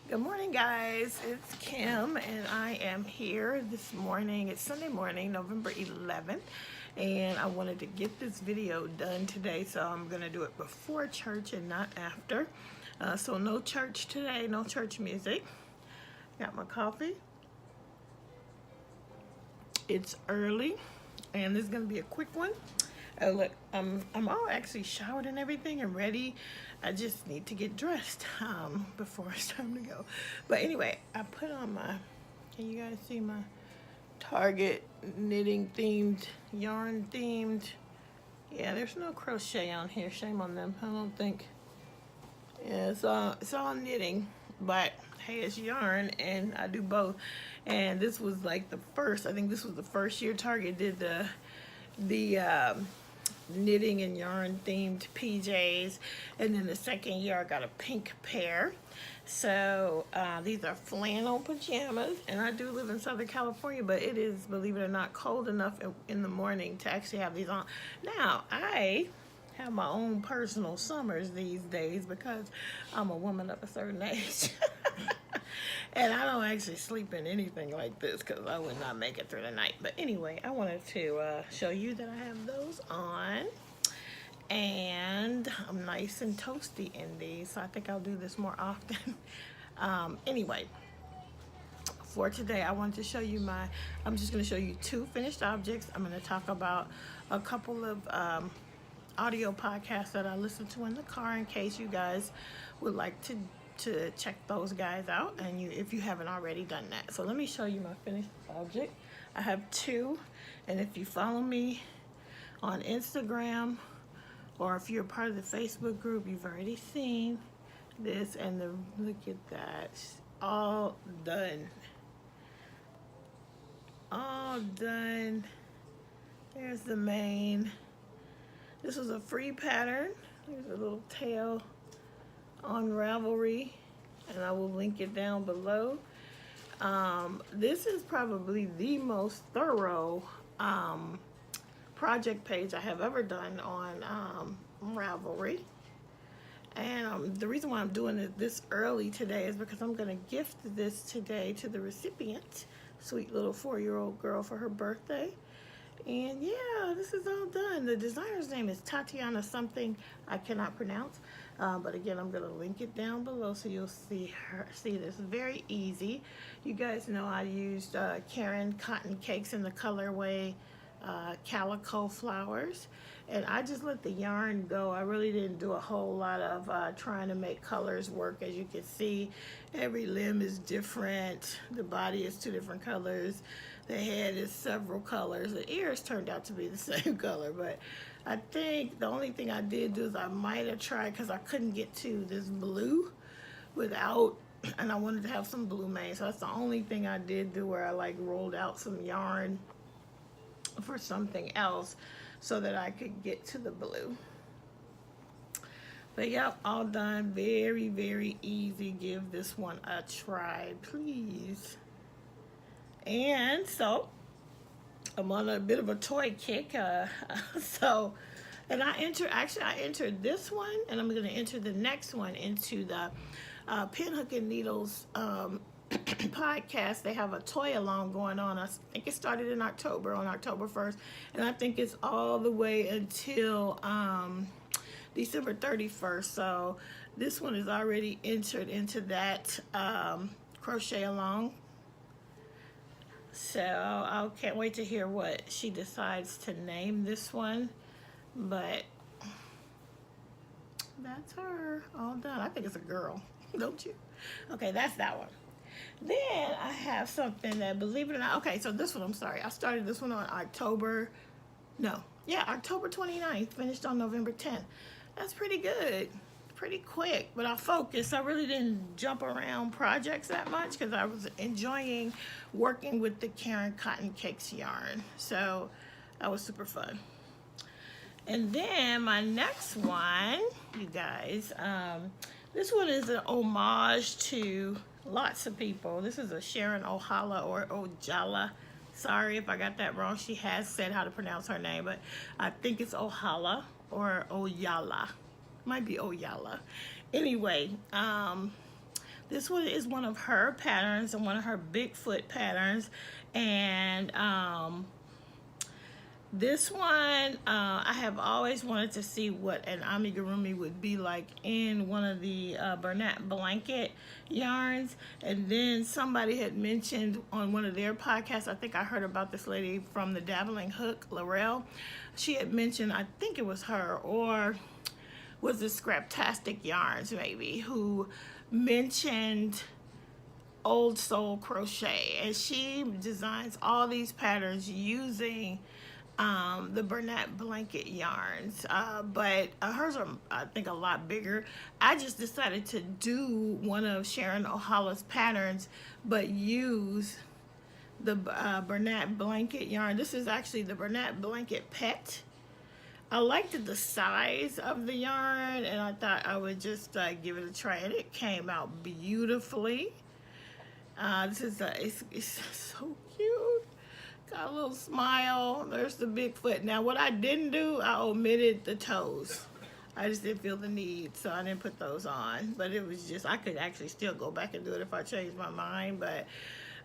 Good morning, guys. It's Kim, and I am here this morning. It's Sunday morning, November 11th, and I wanted to get this video done today, so I'm going to do it before church and not after. So no church today, no church music. Got my coffee. It's early, and this is going to be a quick one. Oh, look, I'm all actually showered and everything and ready. I just need to get dressed before it's time to go. But anyway, I put on my, can you guys see my Target knitting themed, yarn themed? Yeah, there's no crochet on here. Shame on them. I don't think. Yeah, it's all knitting, but hey, it's yarn, and I do both. And this was like the first. I think this was the first year Target did the knitting and yarn themed PJs, and then the second year I got a pink pair. So these are flannel pajamas, and I do live in Southern California, but it is, believe it or not, cold enough in the morning to actually have these on. Now I have my own personal summers these days because I'm a woman of a certain age. And I don't actually sleep in anything like this because I would not make it through the night. But anyway, I wanted to show you that I have those on. And I'm nice and toasty in these, so I think I'll do this more often. Anyway, for today, I wanted to show you I'm just going to show you two finished objects. I'm going to talk about a couple of audio podcasts that I listen to in the car in case you guys would like to check those guys out, and if you haven't already done that. So let me show you my finished object. I have two, and if you follow me on Instagram or if you're part of the Facebook group, you've already seen this. And look at that, all done, all done. There's the mane. This was a free pattern. There's a little tail on Ravelry, and I will link it down below. This is probably the most thorough project page I have ever done on Ravelry, and the reason why I'm doing it this early today is because I'm going to gift this today to the recipient, sweet little 4-year-old girl, for her birthday. And yeah, this is all done. The designer's name is Tatiana something I cannot pronounce. But again, I'm going to link it down below so you'll see this. Very easy. You guys know I used Karen cotton cakes in the colorway Calico Flowers. And I just let the yarn go. I really didn't do a whole lot of trying to make colors work. As you can see, every limb is different. The body is 2 different colors. The head is several colors. The ears turned out to be the same color, but I think the only thing I did do is I might have tried, because I couldn't get to this blue without, and I wanted to have some blue mane, so that's the only thing I did do, where I like rolled out some yarn for something else so that I could get to the blue. But yep, all done. Very, very easy. Give this one a try, please. And so I'm on a bit of a toy kick. And I entered this one, and I'm going to enter the next one into the Pin Hook and Needles podcast. They have a toy along going on. I think it started in October, on October 1st, and I think it's all the way until December 31st. So this one is already entered into that crochet along. So I can't wait to hear what she decides to name this one. But that's her, all done. I think it's a girl, don't you? Okay, that's that one. Then I have something that, believe it or not, okay, so this one, I'm sorry. I started this one on October 29th, finished on November 10th. That's pretty good. Pretty quick, but I focused. I really didn't jump around projects that much because I was enjoying working with the Karen Cotton Cakes yarn. So that was super fun. And then my next one, you guys, this one is an homage to lots of people. This is a Sharon Ohala or Ojala. Sorry if I got that wrong. She has said how to pronounce her name, but I think it's Ohala or Oyala. Might be Oyala. Anyway, This one is one of her patterns and one of her Bigfoot patterns. And this one, I have always wanted to see what an amigurumi would be like in one of the Bernat blanket yarns. And then somebody had mentioned on one of their podcasts, I think I heard about this lady from the Dabbling Hooked, Laurel. She had mentioned, I think it was her, or was it Scraptastic Yarns maybe, who mentioned old Soul Crochet. And she designs all these patterns using the Bernat blanket yarns, but hers are, I think, a lot bigger. I just decided to do one of Sharon O'Hala's patterns, but use the Bernat blanket yarn. This is actually the Bernat blanket pet. I liked the size of the yarn, and I thought I would just give it a try, and it came out beautifully. This is it's so cute. Got a little smile. There's the Bigfoot. Now, what I didn't do, I omitted the toes. I just didn't feel the need, so I didn't put those on. But it was just, I could actually still go back and do it if I changed my mind. But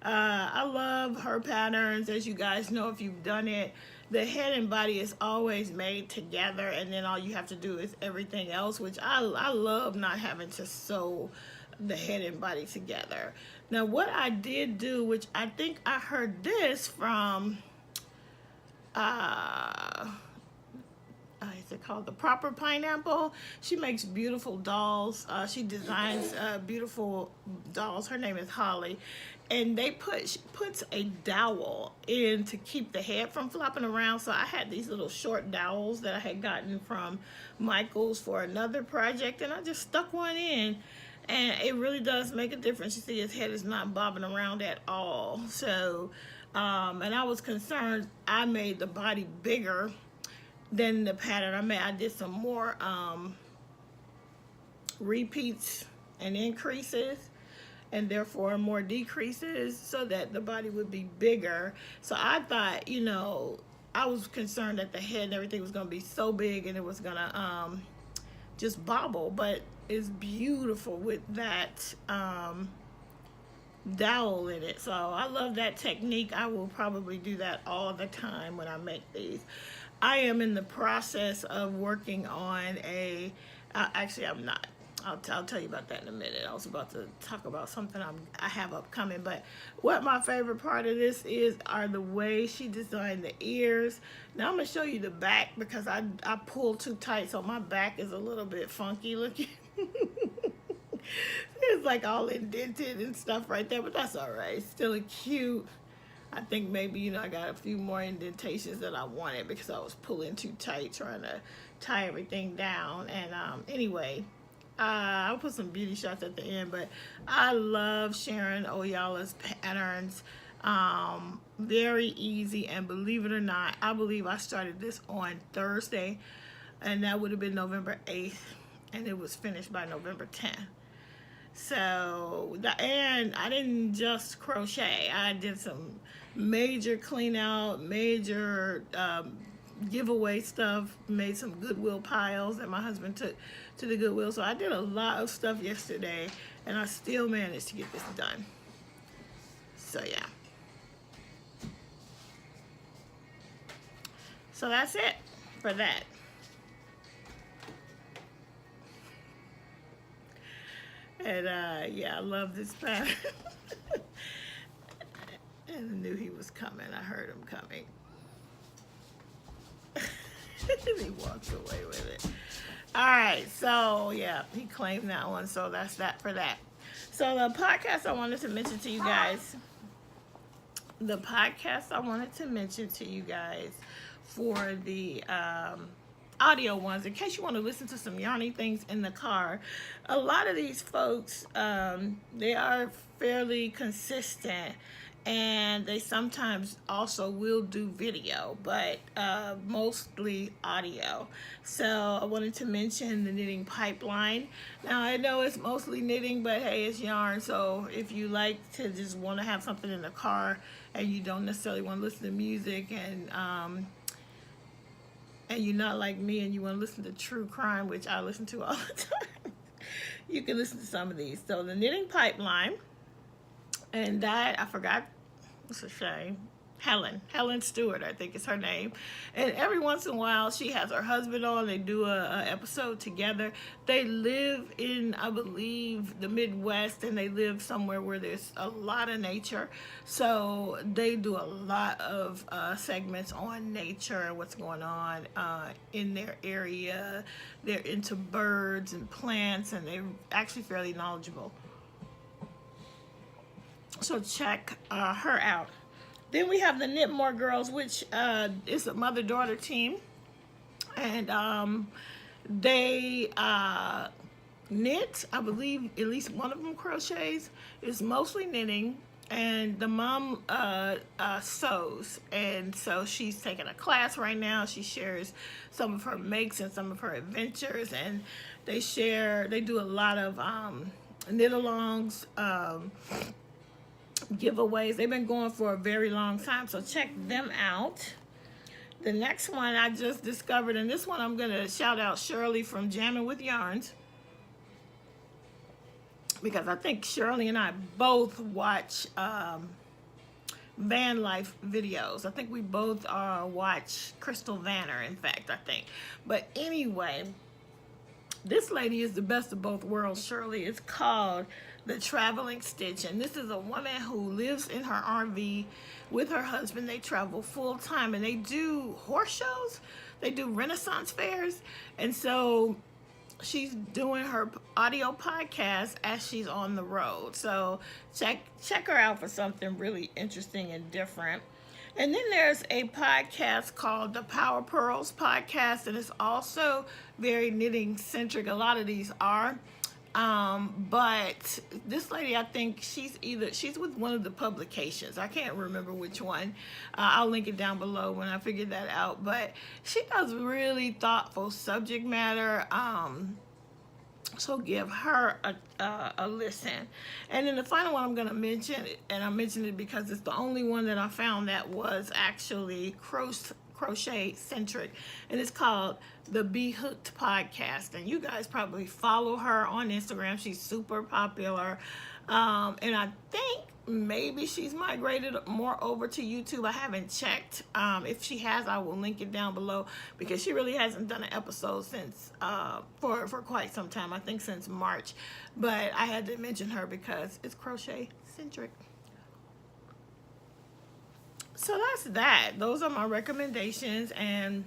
I love her patterns. As you guys know, if you've done it, the head and body is always made together, and then all you have to do is everything else, which I love not having to sew the head and body together. Now, what I did do, which I think I heard this from, is it called The Proper Pineapple? She makes beautiful dolls. She designs beautiful dolls. Her name is Holly. And she puts a dowel in to keep the head from flopping around. So I had these little short dowels that I had gotten from Michael's for another project, and I just stuck one in. And it really does make a difference. You see his head is not bobbing around at all. So, and I was concerned I made the body bigger than the pattern. I did some more repeats and increases, and therefore more decreases, so that the body would be bigger. So I thought, I was concerned that the head and everything was going to be so big and it was going to just bobble, but it's beautiful with that dowel in it. So I love that technique. I will probably do that all the time when I make these. I am in the process of working on actually I'm not. I'll tell you about that in a minute. I was about to talk about something I have upcoming, but what my favorite part of this are the way she designed the ears. Now I'm gonna show you the back because I pulled too tight, so my back is a little bit funky looking. It's like all indented and stuff right there, but that's all right. It's still cute. I think maybe, I got a few more indentations that I wanted because I was pulling too tight trying to tie everything down. And anyway, I'll put some beauty shots at the end, but I love Sharon O'Hala's patterns. Very easy, and believe it or not, I believe I started this on Thursday, and that would have been November 8th, and it was finished by November 10th. So, and I didn't just crochet. I did some major clean out, major giveaway stuff, made some Goodwill piles that my husband took to the Goodwill. So I did a lot of stuff yesterday, and I still managed to get this done. So yeah. So that's it for that. And yeah, I love this pattern. And I knew he was coming. I heard him coming. And he walks away with it. All right, so yeah, he claimed that one. So that's that for that. So the podcast I wanted to mention to you guys. For the audio ones, in case you want to listen to some yarny things in the car. A lot of these folks, they are fairly consistent, and they sometimes also will do video, but mostly audio. So I wanted to mention the Knitting Pipeline. Now I know it's mostly knitting, but hey, it's yarn. So if you like to just want to have something in the car and you don't necessarily want to listen to music, and you're not like me and you want to listen to true crime, which I listen to all the time, you can listen to some of these. So the Knitting Pipeline, and that, I forgot, it's a shame. Helen Stewart, I think is her name. And every once in a while, she has her husband on. They do a episode together. They live in, I believe, the Midwest, and they live somewhere where there's a lot of nature. So they do a lot of segments on nature and what's going on in their area. They're into birds and plants, and they're actually fairly knowledgeable. So check her out. Then we have the Knitmore Girls, which is a mother-daughter team. And they knit. I believe at least one of them crochets. It's mostly knitting. And the mom sews. And so she's taking a class right now. She shares some of her makes and some of her adventures. And they do a lot of knit-alongs, giveaways. They've been going for a very long time, so check them out. The next one I just discovered, and this one I'm going to shout out Shirley from Jamming with Yarns, because I think Shirley and I both watch van life videos. I think we both watch Crystal Vanner, in fact, I think. But anyway, this lady is the best of both worlds, Shirley. It's called The Traveling Stitch, and this is a woman who lives in her RV with her husband. They travel full time, and they do horse shows. They do Renaissance fairs, and so she's doing her audio podcast as she's on the road. So check her out for something really interesting and different. And then there's a podcast called the Purls Podcast, and it's also very knitting centric. A lot of these are. But this lady, I think she's with one of the publications. I can't remember which one. I'll link it down below when I figure that out. But she does really thoughtful subject matter. So give her a listen. And then the final one I'm going to mention, and I mentioned it because it's the only one that I found that was actually crochet centric, and it's called the Bhooked Podcast. And you guys probably follow her on Instagram. She's super popular, and I think maybe she's migrated more over to YouTube. I haven't checked. If she has, I will link it down below, because she really hasn't done an episode since for quite some time. I think since March, but I had to mention her because it's crochet centric. So that's that. Those are my recommendations. And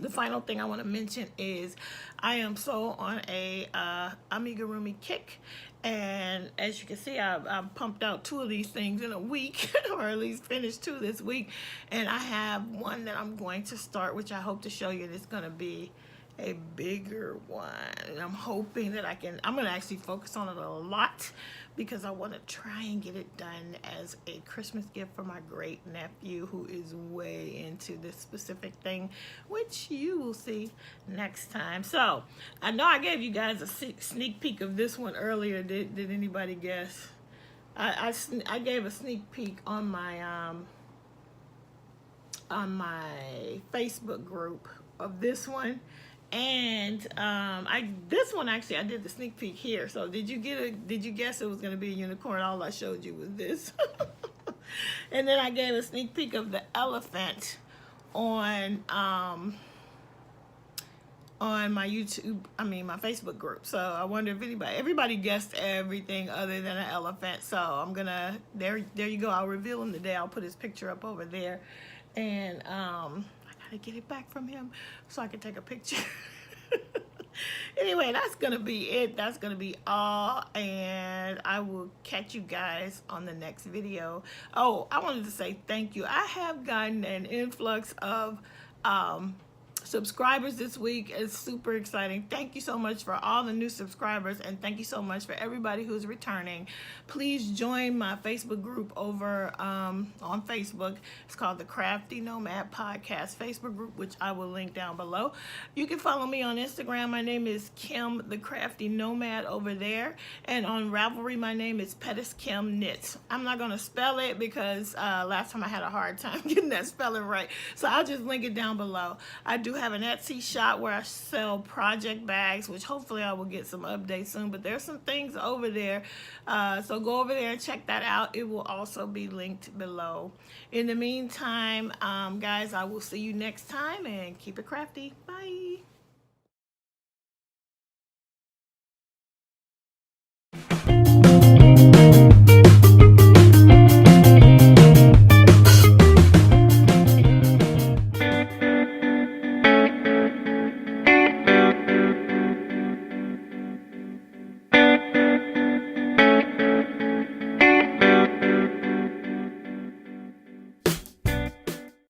the final thing I want to mention is I am so on a amigurumi kick. And as you can see, I've pumped out 2 of these things in a week, or at least finished 2 this week. And I have one that I'm going to start, which I hope to show you. And it's going to be a bigger one. And I'm hoping that I'm going to actually focus on it a lot, because I want to try and get it done as a Christmas gift for my great nephew, who is way into this specific thing, which you will see next time. So I know I gave you guys a sneak peek of this one earlier. Did anybody guess? I gave a sneak peek on my Facebook group of this one. And this one actually I did the sneak peek here. So did you guess it was going to be a unicorn? All I showed you was this. And then I gave a sneak peek of the elephant on my my Facebook group. So I wonder if everybody guessed everything other than an elephant. So I'm gonna, there you go. I'll reveal him today. I'll put his picture up over there. And to get it back from him so I can take a picture. Anyway, that's gonna be it. That's gonna be all, and I will catch you guys on the next video. Oh, I wanted to say thank you. I have gotten an influx of subscribers this week. It's super exciting. Thank you so much for all the new subscribers, and thank you so much for everybody who's returning. Please join my Facebook group over on Facebook. It's called the Crafty Nomad Podcast Facebook group, which I will link down below. You can follow me on Instagram. My name is Kim the Crafty Nomad over there, and on Ravelry my name is Pettis Kim Knits. I'm not going to spell it because last time I had a hard time getting that spelling right, so I'll just link it down below. I do have an Etsy shop where I sell project bags, which hopefully I will get some updates soon, but there's some things over there. So go over there and check that out. It will also be linked below. In the meantime, guys, I will see you next time, and keep it crafty. Bye.